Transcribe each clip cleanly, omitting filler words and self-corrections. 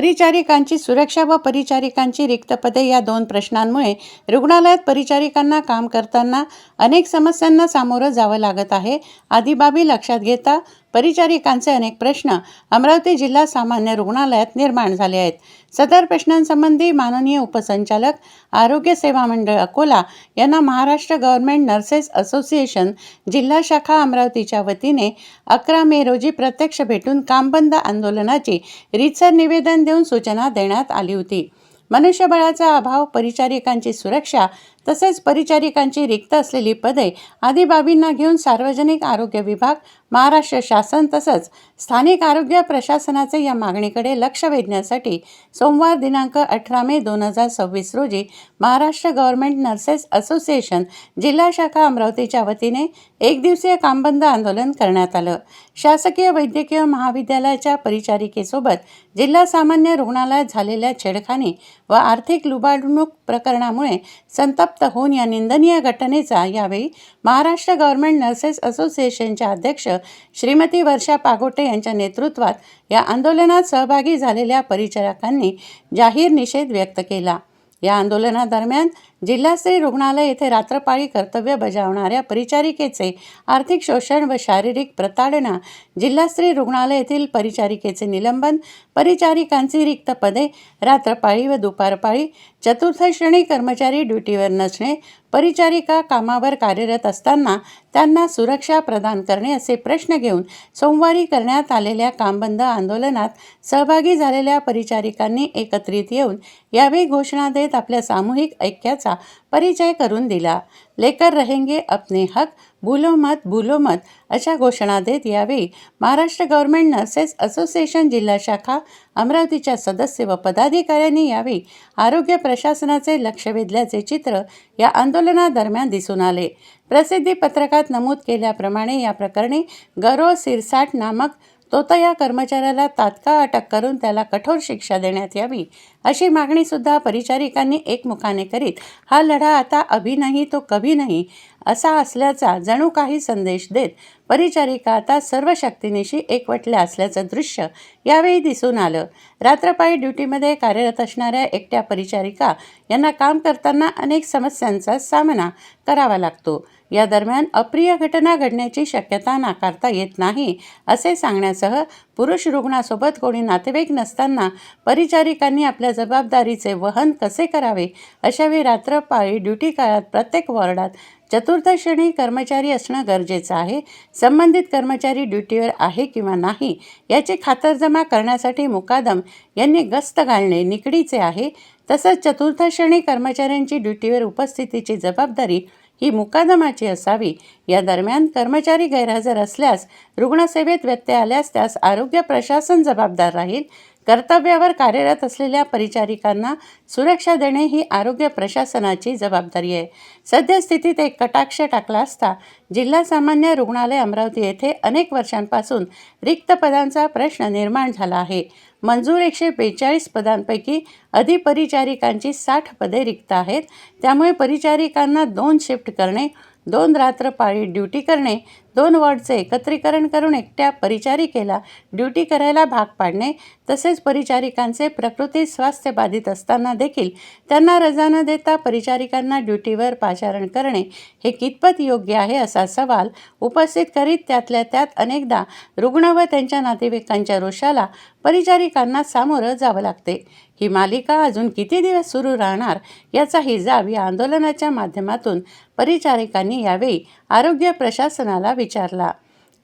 परिचारिकांची सुरक्षा व परिचारिकांची रिक्त पदे या दोन प्रश्नांमुळे रुग्णालयात परिचारिकांना काम करताना अनेक समस्यांना सामोरं जावं लागत आहे. आदी बाबी लक्षात घेता परिचारिकांचे अनेक प्रश्न अमरावती जिल्हा सामान्य रुग्णालयात निर्माण झाले आहेत. सदर प्रश्नांसंबंधी माननीय उपसंचालक आरोग्य सेवा मंडळ अकोला यांना महाराष्ट्र गव्हर्नमेंट नर्सेस असोसिएशन जिल्हा शाखा अमरावतीच्या वतीने 11 मे रोजी प्रत्यक्ष भेटून कामबंद आंदोलनाची रीतसर निवेदन देऊन सूचना देण्यात आली होती. मनुष्यबळाचा अभाव, परिचारिकांची सुरक्षा तसेच परिचारिकांची रिक्त असलेली पदे आदी बाबींना घेऊन सार्वजनिक आरोग्य विभाग, महाराष्ट्र शासन तसंच स्थानिक आरोग्य प्रशासनाचे या मागणीकडे लक्ष वेधण्यासाठी सोमवार दिनांक 18 मे 2026 रोजी महाराष्ट्र गव्हर्नमेंट नर्सेस असोसिएशन जिल्हा शाखा अमरावतीच्या वतीने एक दिवसीय कामबंद आंदोलन करण्यात आलं. शासकीय वैद्यकीय महाविद्यालयाच्या परिचारिकेसोबत जिल्हा सामान्य रुग्णालयात झालेल्या छेडखानी व आर्थिक लुबाडणूक प्रकरणामुळे संतप्त होऊन या निंदनीय घटनेचा यावेळी महाराष्ट्र गव्हर्नमेंट नर्सेस असोसिएशनच्या अध्यक्ष श्रीमती वर्षा पागोटे यांच्या नेतृत्वात या आंदोलनात सहभागी झालेल्या परिचारकांनी जाहीर निषेध व्यक्त केला. या आंदोलनादरम्यान जिल्हास्तरीय रुग्णालय येथे रात्रपाळी कर्तव्य बजावणाऱ्या परिचारिकेचे आर्थिक शोषण व शारीरिक प्रताडणा, जिल्हास्तरीय रुग्णालय येथील परिचारिकेचे निलंबन, परिचारिकांची रिक्त पदे, रात्रपाळी व दुपारपाळी, चतुर्थ श्रेणी कर्मचारी ड्युटीवर नसणे, परिचारिका कामावर कार्यरत असताना त्यांना सुरक्षा प्रदान करणे असे प्रश्न घेऊन सोमवारी करण्यात आलेल्या कामबंद आंदोलनात सहभागी झालेल्या परिचारिकांनी एकत्रित येऊन यावेळी घोषणा देत आपल्या सामूहिक ऐक्याचा परिचय करून दिला. लेकर रहेंगे अपने हक, भूलो मत अशा घोषणा देत यावेळी महाराष्ट्र गव्हर्नमेंट नर्सेस असोसिएशन जिल्हा शाखा अमरावतीच्या सदस्य व पदाधिकाऱ्यांनी यावेळी आरोग्य प्रशासनाचे लक्ष वेधल्याचे चित्र या आंदोलनादरम्यान दिसून आले. प्रसिद्धी पत्रकात नमूद केल्याप्रमाणे या प्रकरणी गौरव सिरसाट नामक तोतया कर्मचाऱ्याला तात्काळ अटक करून त्याला कठोर शिक्षा देण्यात यावी अशी मागणी सुद्धा परिचारिकांनी एकमुखाने करीत हा लढा आता अभी नाही तो कभी नाही असा असल्याचा जणू काही संदेश देत परिचारिका आता सर्व शक्तीनिशी एकवटल्या असल्याचं दृश्य यावेळी दिसून आलं. रात्रपाळी ड्युटीमध्ये कार्यरत असणाऱ्या एकट्या परिचारिका यांना काम करताना अनेक समस्यांचा सामना करावा लागतो. या दरम्यान अप्रिय घटना घडण्याची शक्यता नाकारता येत नाही असे सांगण्यासह पुरुष रुग्णासोबत कोणी नातेवाईक नसताना परिचारिकांनी आपल्या जबाबदारीचे वहन कसे करावे, अशावेळी रात्रपाळी ड्युटी काळात प्रत्येक वॉर्डात चतुर्थ श्रेणी कर्मचारी असणं गरजेचं आहे. संबंधित कर्मचारी ड्युटीवर आहे किंवा नाही याची खातरजमा करण्यासाठी मुकादम यांनी गस्त घालणे निकडीचे आहे. तसंच चतुर्थ श्रेणी कर्मचाऱ्यांची ड्युटीवर उपस्थितीची जबाबदारी ही मुकादमाची असावी. या दरम्यान कर्मचारी गैरहजर असल्यास, रुग्णसेवेत व्यत्यय आल्यास त्यास आरोग्य प्रशासन जबाबदार राहील. कर्तव्यावर कार्यरत असलेल्या परिचारिकांना सुरक्षा देणे ही आरोग्य प्रशासनाची जबाबदारी आहे. सद्यस्थितीत एक कटाक्ष टाकला असता जिल्हा सामान्य रुग्णालय अमरावती येथे अनेक वर्षांपासून रिक्त पदांचा प्रश्न निर्माण झाला आहे. मंजूर 142 पदांपैकी अधिपरिचारिकांची 60 पदे रिक्त आहेत. त्यामुळे परिचारिकांना 2 शिफ्ट करणे, 2 रात्रपाळी ड्युटी करणे, 2 वॉर्डचे एकत्रीकरण करून एकट्या परिचारिकेला ड्युटी करायला भाग पाडणे, तसेच परिचारिकांचे प्रकृती स्वास्थ्य बाधित असताना देखील त्यांना रजा न देता परिचारिकांना ड्युटीवर पाचारण करणे हे कितपत योग्य आहे असा सवाल उपस्थित करीत त्यातल्या त्यात अनेकदा रुग्ण व त्यांच्या नातेवाईकांच्या रोषाला परिचारिकांना सामोरं जावं लागते. ही मालिका अजून किती दिवस सुरू राहणार याचा हिजाब या आंदोलनाच्या माध्यमातून परिचारिकांनी यावेळी आरोग्य प्रशासनाला विचारला.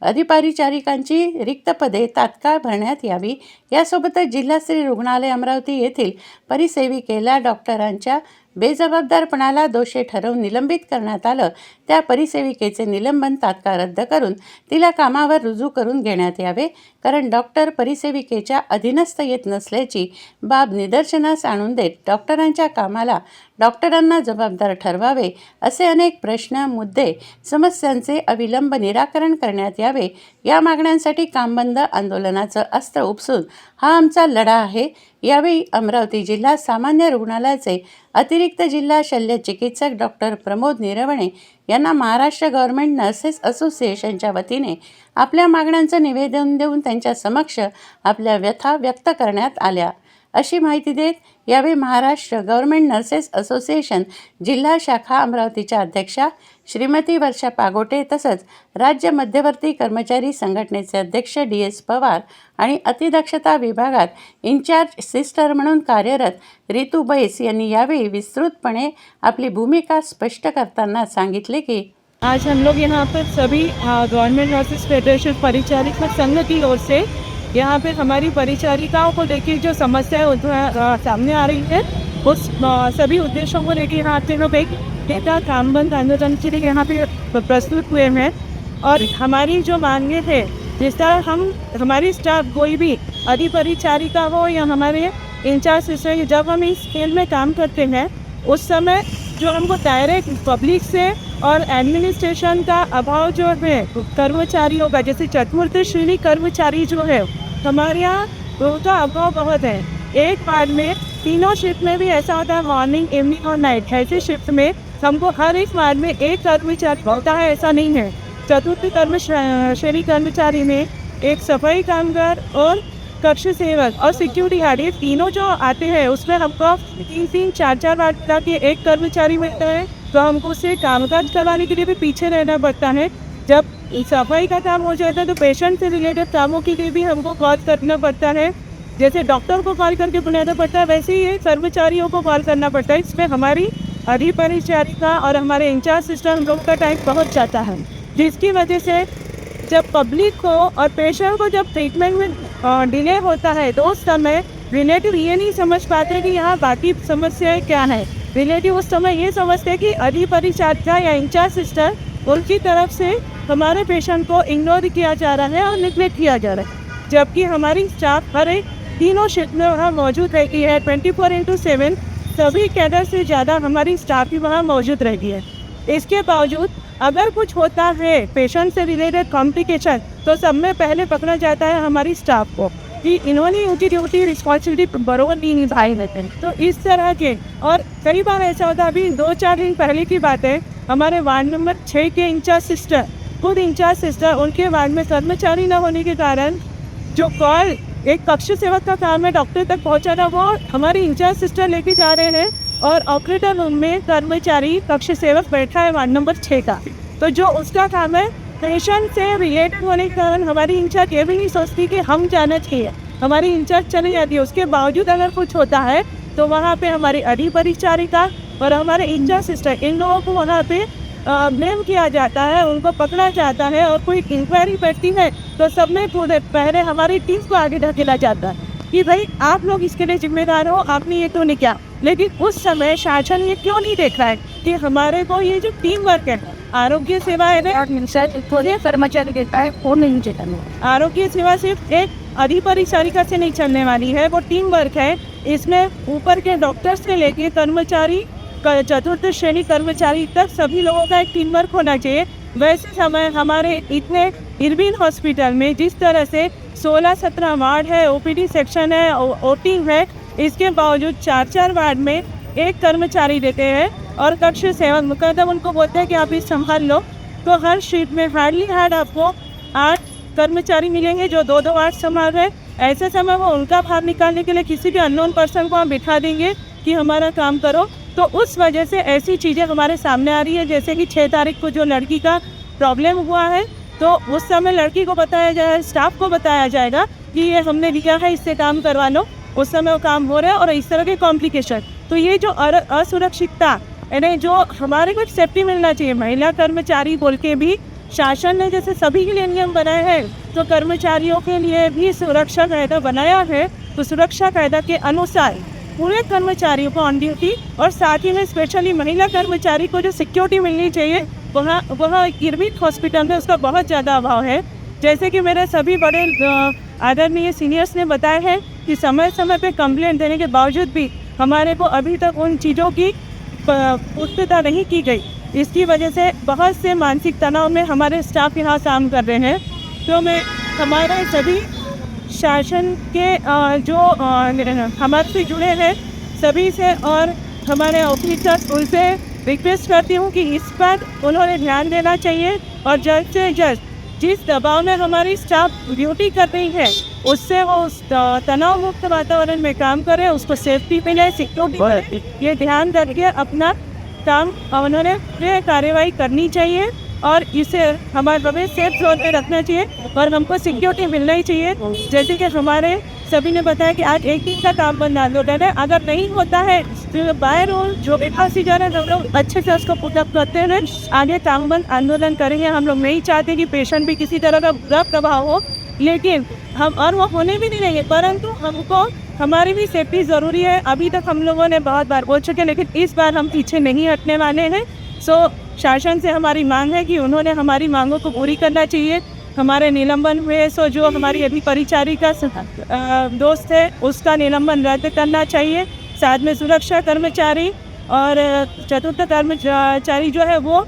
अधिपरिचारिकांची रिक्त पदे तात्काळ भरण्यात यावी. यासोबतच जिल्हास्तरीय रुग्णालय अमरावती येथील परिसेविकेला डॉक्टरांच्या बेजबाबदारपणाला दोषी ठरवून निलंबित करण्यात आलं. त्या परिसेविकेचे निलंबन तात्काळ रद्द करून तिला कामावर रुजू करून घेण्यात यावे. कारण डॉक्टर परिसेविकेच्या अधीनस्थ येत नसल्याची बाब निदर्शनास आणून देत डॉक्टरांच्या कामाला डॉक्टरांना जबाबदार ठरवावे असे अनेक प्रश्न, मुद्दे, समस्यांचे अविलंब निराकरण करण्यात यावे. या मागण्यांसाठी कामबंद आंदोलनाचं अस्त्र उपसून हा आमचा लढा आहे. यावेळी अमरावती जिल्हा सामान्य रुग्णालयाचे अतिरिक्त जिल्हा शल्य चिकित्सक डॉक्टर प्रमोद निरवणे यांना महाराष्ट्र गव्हर्नमेंट नर्सेस असोसिएशनच्या वतीने आपल्या मागण्यांचं निवेदन देऊन त्यांच्या समक्ष आपल्या व्यथा व्यक्त करण्यात आल्या. अशी माहिती देत यावेळी महाराष्ट्र गव्हर्नमेंट नर्सेस असोसिएशन जिल्हा शाखा अमरावतीच्या अध्यक्षा श्रीमती वर्षा पागोटे तसंच राज्य मध्यवर्ती कर्मचारी संघटनेचे अध्यक्ष DS पवार आणि अतिदक्षता विभागात इंचार्ज सिस्टर म्हणून कार्यरत रितू बैस यांनी यावेळी विस्तृतपणे आपली भूमिका स्पष्ट करताना सांगितले की आज हम लोग यहाँ पर सभी गवर्नमेंट नर्सेस फेडरेशन परिचारिका संघ की ओर से यहाँ पे हमारी परिचारिकाओं को लेकर जो समस्याएं सामने आ रही है उस सभी उद्देश्यों को लेकर यहाँ पे लोग एक डेटा काम बंद आंदोलन के लिए यहाँ पे प्रस्तुत हुए हैं। और हमारी जो मांगे है जिस तरह हम हमारी स्टाफ कोई भी अधिपरिचारिका हो या हमारे इंचार्ज सिस्टर, जब हम इस खेल में काम करते हैं उस समय जो हमको डायरेक्ट पब्लिक से और एडमिनिस्ट्रेशन का अभाव जो है कर्मचारियों का, जैसे चतुर्थ श्रेणी कर्मचारी जो है हमारे यहाँ उनका अभाव बहुत है। एक वार्ड में तीनों शिफ्ट में भी ऐसा होता है, मॉर्निंग, इवनिंग और नाइट। ऐसे शिफ्ट में हमको हर एक वार्ड में एक कर्मचारी होता है, ऐसा नहीं है। चतुर्थ श्रेणी कर्मचारी में एक सफाई कामगार और कक्ष सेवक और सिक्योरिटी गार्ड, ये तीनों जो आते हैं उसमें हमको 3-3, 4-4 वार्ड तक के एक कर्मचारी मिलता है। तो हमको उससे कामकाज करवाने के लिए भी पीछे रहना पड़ता है। जब सफाई का काम हो जाता है तो पेशेंट से रिलेटेड कामों के लिए भी हमको कॉल करना पड़ता है। जैसे डॉक्टर को कॉल करके बुलाना पड़ता है, वैसे ही ये कर्मचारियों को कॉल करना पड़ता है। इसमें हमारी अधिपरिचारिका और हमारे इंचार्ज सिस्टर लोग का टाइम पहुँच जाता है, जिसकी वजह से जब पब्लिक को और पेशेंट को जब ट्रीटमेंट में डिले होता है तो उस समय रिलेटिव ये नहीं समझ पाते कि यहाँ बाकी समस्याएं क्या है। रिलेटिव उस समय ये समझते हैं कि अधिपरिचारिका या इंचार्ज सिस्टर उनकी तरफ से हमारे पेशेंट को इग्नोर किया जा रहा है और निग्लेक्ट किया जा रहा है, जबकि हमारी स्टाफ हर एक तीनों शिफ्ट में वहाँ मौजूद रहती है। 24/7 सभी कैडर से ज़्यादा हमारी स्टाफ भी वहाँ मौजूद रहती है। इसके बावजूद अगर कुछ होता है पेशेंट से रिलेटेड कॉम्प्लिकेशन तो सब में पहले पकड़ा जाता है हमारी स्टाफ को कि इन्होंने उनकी ड्यूटी रिस्पॉन्सिबिलिटी बराबर नहीं निभाई रहते हैं। तो इस तरह के और कई बार ऐसा होता है, अभी 2-4 दिन पहले की बात है, हमारे वार्ड नंबर 6 के इंचार्ज सिस्टर, खुद इंचार्ज सिस्टर, उनके वार्ड में कर्मचारी न होने के कारण जो कॉल एक कक्ष सेवक का काम है डॉक्टर तक पहुँचाना, वो हमारी इंचार्ज सिस्टर लेके जा रहे हैं और ऑपरेटर रूम में कर्मचारी कक्ष सेवक बैठा है वार्ड नंबर 6 का। तो जो उसका काम है पेशेंट से रिलेटेड होने के कारण हमारी इंचार्ज ये भी नहीं सोचती कि हम जाना चाहिए, हमारी इंचार्ज चली जाती है। उसके बावजूद अगर कुछ होता है तो वहाँ पे हमारी अधिपरिचारिका और हमारे इंचार्ज सिस्टर, इन लोगों को वहाँ पे ब्लेम किया जाता है, उनको पकड़ा जाता है। और कोई इंक्वायरी बैठती है तो सब में पहले हमारी टीम को आगे ढकेला जाता है कि भाई आप लोग इसके लिए जिम्मेदार हो, आपने ये तो नहीं किया। लेकिन उस समय शासन ये क्यों नहीं देख रहा है कि हमारे को ये जो टीम वर्क है, आरोग्य सेवा है, कर्मचारी देता है वो नहीं चलता। आरोग्य सेवा सिर्फ एक अधिपरिचारिका से नहीं चलने वाली है, वो टीम वर्क है। इसमें ऊपर के डॉक्टर से लेके कर्मचारी, चतुर्थ श्रेणी कर्मचारी तक सभी लोगों का एक टीम वर्क होना चाहिए। वैसे समय हमारे इतने इरविन हॉस्पिटल में जिस तरह से 16-17 वार्ड है, OPD सेक्शन है, OT है, इसके बावजूद 4-4 वार्ड में एक कर्मचारी देते हैं और कक्ष सेवक मुकदम उनको बोलते हैं कि आप इस संभाल लो। तो हर शीट में हार्डली आपको 8 कर्मचारी मिलेंगे जो 2-2 वार्ड संभाल रहे। ऐसे समय वो उनका भार निकालने के लिए किसी भी अननोन पर्सन को हम बिठा देंगे कि हमारा काम करो। तो उस वजह से ऐसी चीज़ें हमारे सामने आ रही है। जैसे कि 6 तारीख को जो लड़की का प्रॉब्लम हुआ है तो उस समय लड़की को बताया जाए, स्टाफ को बताया जाएगा कि ये हमने लिखा है, इससे काम करवा लो। उस समय वो काम हो रहा है और इस तरह के कॉम्प्लिकेशन। तो ये जो असुरक्षितता यानी जो हमारे को सेफ्टी मिलना चाहिए, महिला कर्मचारी बोल के भी शासन ने जैसे सभी के लिए नियम बनाए हैं तो कर्मचारियों के लिए भी सुरक्षा कायदा बनाया है। तो सुरक्षा कायदा के अनुसार पूरे कर्मचारियों को ऑन ड्यूटी और साथ ही में स्पेशली महिला कर्मचारी को जो सिक्योरिटी मिलनी चाहिए वहाँ इरविन हॉस्पिटल में उसका बहुत ज़्यादा अभाव है। जैसे कि मेरे सभी बड़े आदरणीय सीनियर्स ने बताया है कि समय समय पे कंप्लेंट देने के बावजूद भी हमारे को अभी तक उन चीज़ों की पुष्टता नहीं की गई। इसकी वजह से बहुत से मानसिक तनाव में हमारे स्टाफ यहाँ काम कर रहे हैं। तो मैं हमारे सभी शासन के जो हमारे से जुड़े हैं सभी से और हमारे ऑफिसर्स उनसे रिक्वेस्ट करती हूँ कि इस पर उन्होंने ध्यान देना चाहिए और जल्द से जल्द जिस दबाव में हमारी स्टाफ ड्यूटी कर रही है उससे वो उस तनाव मुक्त वातावरण में काम करे, उसको सेफ्टी मिले, सिक्योरिटी, ये ध्यान रखिए अपना काम उन्होंने कार्यवाही करनी चाहिए और इसे हमारे हमें सेफ जोन में रखना चाहिए और हमको सिक्योरिटी मिलना ही चाहिए। जैसे कि हमारे सभी ने बताया कि आज एक दिन का काम बंद आंदोलन है, अगर नहीं होता है तो बाय रोल जो भी प्रोसीजर है हम लोग अच्छे से उसको पुटअप करते हैं, आगे काम बंद आंदोलन करेंगे। हम लोग नहीं चाहते कि पेशेंट भी किसी तरह का बुरा प्रभाव हो, लेकिन हम और वो होने भी नहीं देंगे, परंतु हमको हमारी भी सेफ्टी ज़रूरी है। अभी तक हम लोगों ने बहुत बार बोल चुके हैं, लेकिन इस बार हम पीछे नहीं हटने वाले हैं। शासन से हमारी मांग है कि उन्होंने हमारी मांगों को पूरी करना चाहिए। हमारे निलंबन हुए जो हमारी अभी परिचारिका दोस्त है उसका निलंबन रद्द करना चाहिए। साथ में सुरक्षा कर्मचारी और चतुर्थ कर्मचारी जो है वो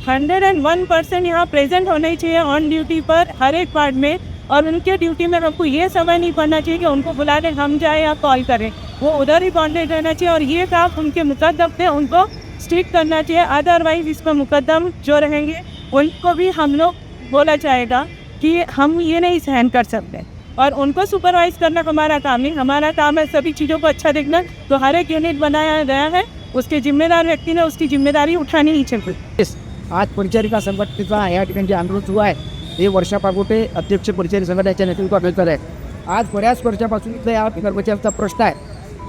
101% यहाँ प्रेजेंट होने चाहिए ऑन ड्यूटी पर हर एक पार्ट में, और उनके ड्यूटी में हमको ये समय नहीं पड़ना चाहिए कि उनको बुला दें हम जाए या कॉल करें, वो उधर ही बॉन्डेड रहना चाहिए और ये काम उनके मुकद्दम पे उनको स्ट्रिक्ट करना चाहिए। अदरवाइज इस पर मुकद्दम जो रहेंगे उनको भी हम लोग बोला जाएगा कि हम ये नहीं सहन कर सकते और उनको सुपरवाइज करना हमारा काम नहीं, हमारा काम है सभी चीज़ों को अच्छा देखना। तो हर एक यूनिट बनाया गया है, उसके जिम्मेदार व्यक्ति ने उसकी जिम्मेदारी उठानी ही चाहिए। आज परिचारिका संघटनेचा या ठिकाणी जे आंदोलन सुरू आहे हे वर्षा पागोटे अध्यक्ष परिचारिका संघटनेच्या नेतृत्वात आहे। आज बऱ्याच वर्षापासून इथं या कर्मचाऱ्यांचा प्रश्न आहे,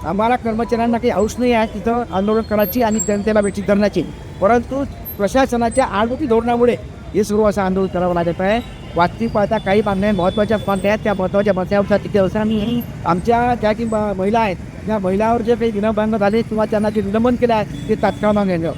आम्हाला कर्मचाऱ्यांना काही हौस नाही आहे तिथं आंदोलन करायची आणि जनतेला बेचित धरण्याची, परंतु प्रशासनाच्या आडमुठी धोरणामुळे हे सुरू असं आंदोलन करावं लागत आहे। वास्तविक पाहता काही मागण्या महत्त्वाच्या मागण्या आहेत, त्या महत्त्वाच्या मागण्यावर तिथे असं आमच्या ज्या की महिला आहेत त्या महिलावर जे काही विनंभंग झाले किंवा त्यांना जे निलंबन केलं आहे ते तात्काळ मागणं,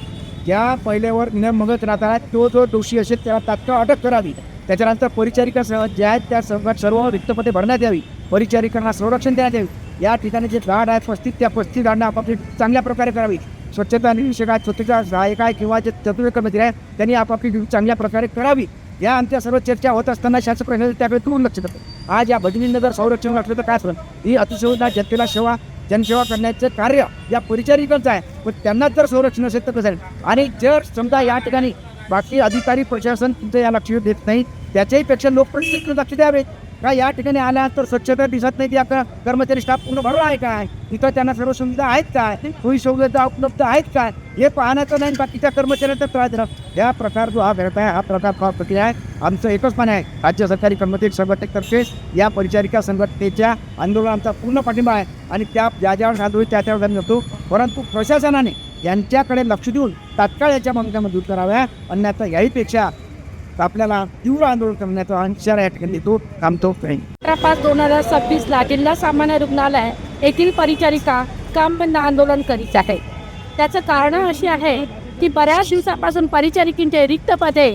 ज्या पहिल्यावर निलंबन राहतात जो दोषी असेल त्याला तात्काळ अटक करावी, त्याच्यानंतर परिचारिकासह ज्या आहेत त्या सर्व रिक्त पदे भरण्यात यावी, परिचारिकांना संरक्षण देण्यात यावी। या ठिकाणी जे गार्ड आहेत 35 त्या 35 गार्डना आपापली चांगल्या प्रकारे करावी, स्वच्छता निरीक्षक आहेत, स्वच्छता सहाय्यक आहे किंवा जे चतुर्थ कर्मचारी आहेत त्यांनी आपापली ड्युटी चांगल्या प्रकारे करावी। या आमच्या सर्व चर्चा होत असताना शासक त्याकडे दुर्लक्ष करतो। आज या भगिनींना जर संरक्षण असलं तर काय असलं, ही अतिशय जनतेला जनसेवा करण्याचं कार्य या परिचारिकांचं आहे, पण त्यांना जर संरक्षण असेल तर कसं आहे। आणि जर समजा या ठिकाणी बाकी अधिकारी प्रशासन तुमचं या लक्ष देत नाही, त्याच्याही पेक्षा लोकप्रतिनिधींनी लक्ष द्यावे का या ठिकाणी आल्यानंतर स्वच्छता दिसत नाही, ती आपला कर्मचारी स्टाफ पूर्ण भरला आहे काय, तिथं त्यांना सर्व सुविधा आहेत काय, सोयी सुविधा उपलब्ध आहेत काय, हे पाहण्याचं नाही, बाकीच्या कर्मचाऱ्यांचा त्रास देणार। या प्रकार जो हा घडत आहे हा प्रकार फार प्रक्रिया आहे। आमचं एकच पण आहे, राज्य सरकारी कर्मचारी संघटनेतर्फे या परिचारिका संघटनेच्या आंदोलनाचा पूर्ण पाठिंबा आहे आणि त्या ज्या ज्यावर आंदोलन त्याच्यावर आम्ही करतो, परंतु प्रशासनाने यांच्याकडे लक्ष देऊन तात्काळ याच्या मागण्या मंजूर कराव्या, अन्यथा याहीपेक्षा आपल्याला तीव्र आंदोलन करण्याचा इशारा या ठिकाणी देतो। थांबतो। 15/5/2026 जिल्हा सामान्य रुग्णालय येथील परिचारिका काम बंद आंदोलन करीत आहे। त्याचं कारण अशी आहे की बऱ्याच दिवसापासून परिचारिकांचे रिक्त पदे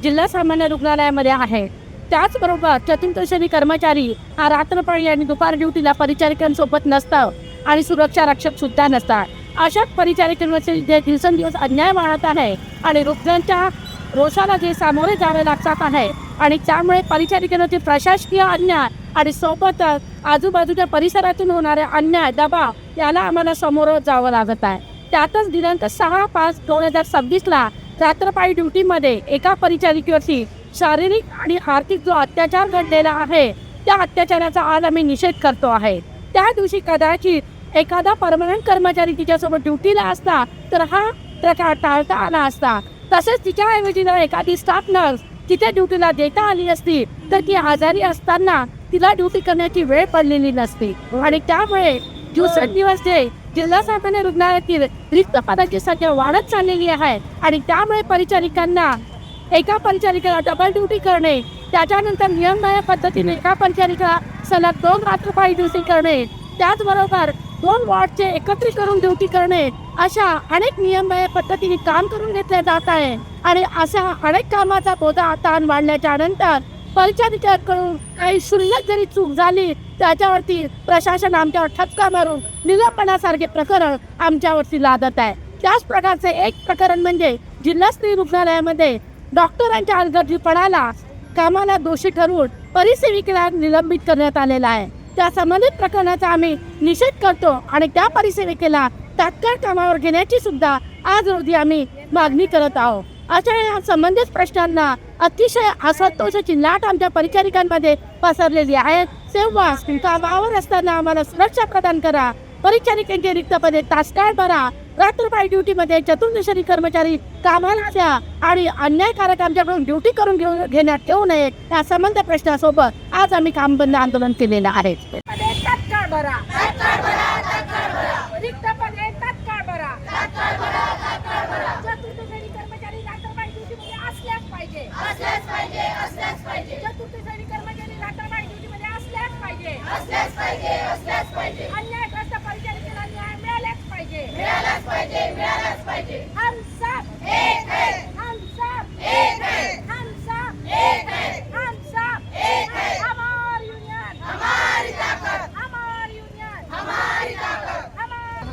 जिल्हा सामान्य रुग्णालयामध्ये आहे। त्याचबरोबर चतुर्थ श्रेणी कर्मचारी हा रात्रपाळी आणि दुपार ड्युटीला परिचारिकांसोबत नसतं आणि सुरक्षा रक्षक सुद्धा नसतात। अशा परिचारिकांवरचे जे दिवसेंदिवस अन्याय वाढत आहे आणि रुग्णांच्या रोषाला जे सामोरे जावे लागतात आहे आणि त्यामुळे परिचारिकांवरचे प्रशासकीय अन्याय आणि सोबतच आजूबाजूच्या परिसरातून होणारे अन्याय दबाव याला आम्हाला समोर जावं लागत आहे। त्यातच दिनांक 6/5/2026 रात्रपाळी ड्युटीमध्ये एका परिचारिकेवरती शारीरिक आणि आर्थिक जो अत्याचार घडलेला आहे त्या अत्याचाराचा आज आम्ही निषेध करतो आहे। त्या दिवशी कदाचित एखादा परमनंट कर्मचारी तिच्यासोबत ड्युटीला असता तर हा प्रकार टाळता आला असता, तसेच तिच्याऐवजी जर एखादी स्टाफ नर्स तिथे ड्युटीला देता आली असती तर ती आजारी असताना तिला ड्युटी करण्याची वेळ पडलेली नसती आणि त्यामुळे दिवसेंदिवस जे जिल्हा सामान्य रुग्णालयातील रिक्त पदाची संख्या वाढत चाललेली आहे आणि त्यामुळे परिचारिकांना एका परिचारिकेला डबल ड्युटी करणे, त्याच्यानंतर नियमबाह्य पद्धतीने एका परिचारिकेला सलग 2 रात्रपाळी ड्युटी करणे, त्याचबरोबर 2 वॉर्डचे एकत्रित करून ड्युटी करणे, अशा अनेक नियमबाह्य पद्धतीने काम करून घेतले जात आहे आणि अशा अनेक कामाचा बोजा ताण वाढल्याच्या नंतर परिचारिकांकडून काही क्षुल्लक जरी चूक झाली त्याच्यावरती प्रशासन आमच्यावर ठपका मारून निलंबनासारखे प्रकरण आमच्यावरती लादत आहे। त्याच प्रकारचे एक प्रकरण म्हणजे जिल्हा स्त्री रुग्णालयामध्ये डॉक्टरांच्या हलगर्जीपणाला कामाला दोषी ठरवून परिसेविकेला निलंबित करण्यात आलेला आहे। त्या संबंधित प्रकरणाचा आम्ही निषेध करतो आणि त्या परिसेविकेला तात्काळ कामावर घेण्याची सुद्धा आज रोजी आम्ही मागणी करत आहोत। अशा या संबंधित प्रश्नांना अतिशय असंतोषाची लाट आमच्या परिचारिकांमध्ये पसरलेली आहे. तेव्हा कामावर असताना आम्हाला सुरक्षा प्रदान करा, परिचारिकांचे रिक्त पदे तात्काळ भरा, रात्रपाळी ड्युटीमध्ये चतुर्दशरी कर्मचारी कामाला द्या आणि अन्यायकारक आमच्याकडून ड्युटी करून घेण्यात येऊ नये या संबंध प्रश्नासोबत आज आम्ही काम बंद आंदोलन केलेलं आहे. तात्काळ भरा, रिक्त पदे तात्काळ भरा, चतुर्दशरी कर्मचारी रात्रपाळी ड्युटीमध्ये असल्याच पाहिजे, चतुर्दशरी कर्मचारी रात्रपाळी ड्युटीमध्ये असल्याच पाहिजे, अन्यायग्रस्त परिचारिकेला न्याय मिळालाच पाहिजे. हम सब एक है, हम सब एक है, हम सब एक है, हम सब एक है. हमारी यूनियन हमारी ताकत, हमारी यूनियन हमारी ताकत, हमारी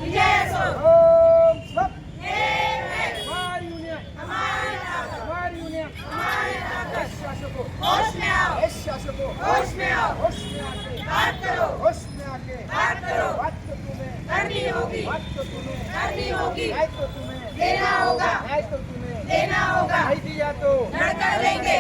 विजय असो. हम सब एक है, हमारी यूनियन हमारी ताकत, हमारी यूनियन हमारी ताकत. शासकों होश में आओ, शासकों होश में आओ, होश में आके बात करो, होश में आके बात करो. बात तो तुम्हें करनी होगी, बात तो तुम्हें करनी होगी, न्याय तो तुम्हें देना होगा, न्याय तो तुम्हें देना होगा. नहीं दिया तो लड़कर देंगे.